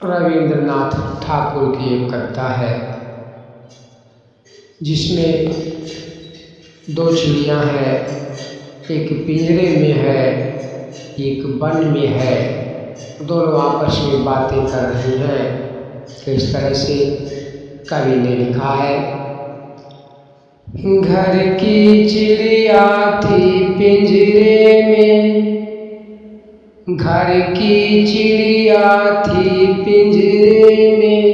रविंद्रनाथ ठाकुर की एक कविता है जिसमें दो चिड़ियाँ हैं, एक पिंजरे में है एक वन में है। दोनों आपस में बातें कर रही हैं। इस तरह से कवि ने लिखा है। घर की चिड़िया थी पिंजरे में, घर की चिड़िया थी पिंजरे में,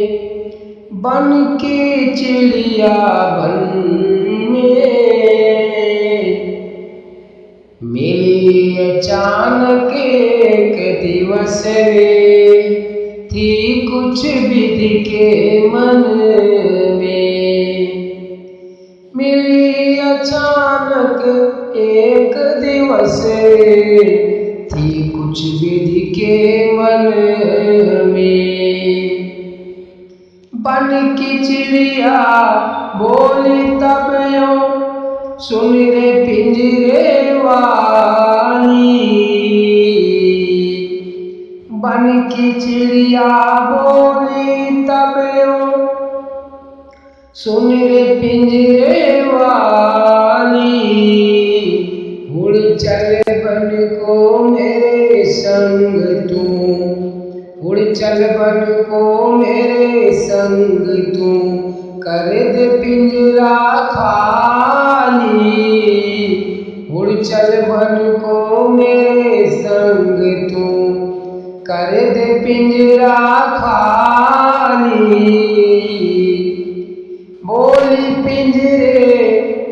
बन के चिड़िया बन में मिली अचानक एक दिवस रे, थी कुछ विधि के मन में। मिली अचानक एक दिवस रे, थी कुछ विधि के मन में। बन की चिड़िया बोली तब यूं, सुन रे पिंजरे वाली। बन की चिड़िया बोली तब यूं, सुन रे पिंजरे वाली। उड़ चल बन को मेरे संग तू, उड़ चल बन को मेरे संग तू, कर दे पिंजरा खाली। उड़ चल बन को मेरे संग तू, कर दे पिंजरा खाली। बोली पिंजरे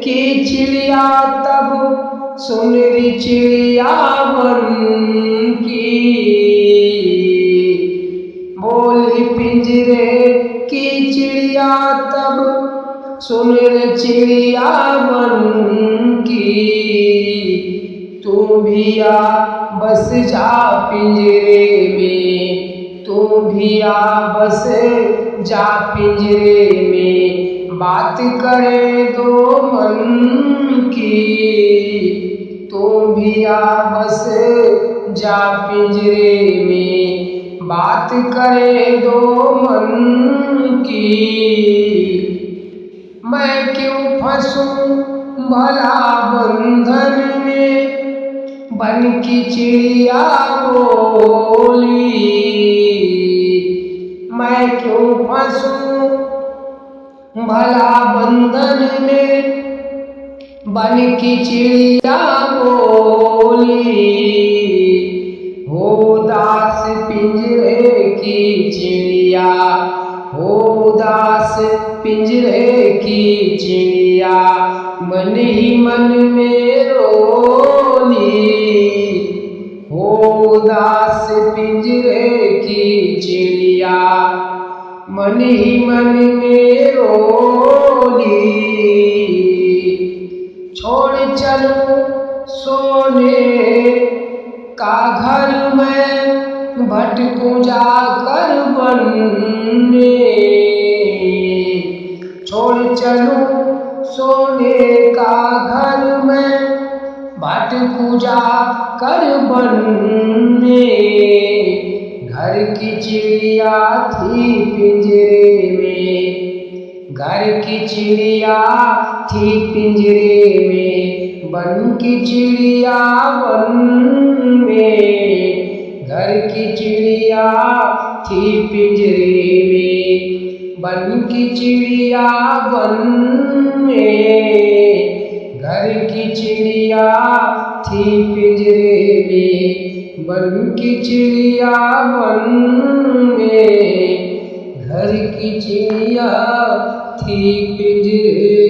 की चिड़िया तब, सुन री चिड़िया बन की। बोली पिंजरे की चिड़िया तब, सुन रे चिड़िया बन की। तू भी आ बस जा पिंजरे में, तू भी आ बस जा पिंजरे में, बात करे दो मन की। तू भी आ बस जा पिंजरे में, बात करे दो मन की। मैं क्यों फंसूं भला बंधन में, बन की चिड़िया बोली। मैं क्यों फंसूं भला बंधन में, बन की चिड़िया बोली। हो उदास पिंजरे की चिड़िया, हो उदास पिंजरे की चिड़िया, मन ही मन में रोली। हो उदास पिंजरे की चिड़िया, मन ही मन में रोली। छोड़ चलूं सोने का घर मैं, भटकूं जाकर वन में। छोड़ चलूं सोने का घर मैं, भटकूं जाकर वन में। घर की चिड़िया थी पिंजरे में, घर की चिड़िया थी पिंजरे में, बन की चिड़िया बन में। घर की चिड़िया थी पिंजरे में, बन की चिड़िया बन में। घर की चिड़िया थी पिंजरे में, बन की चिड़िया बन में। घर की चिड़िया थी पिंजरे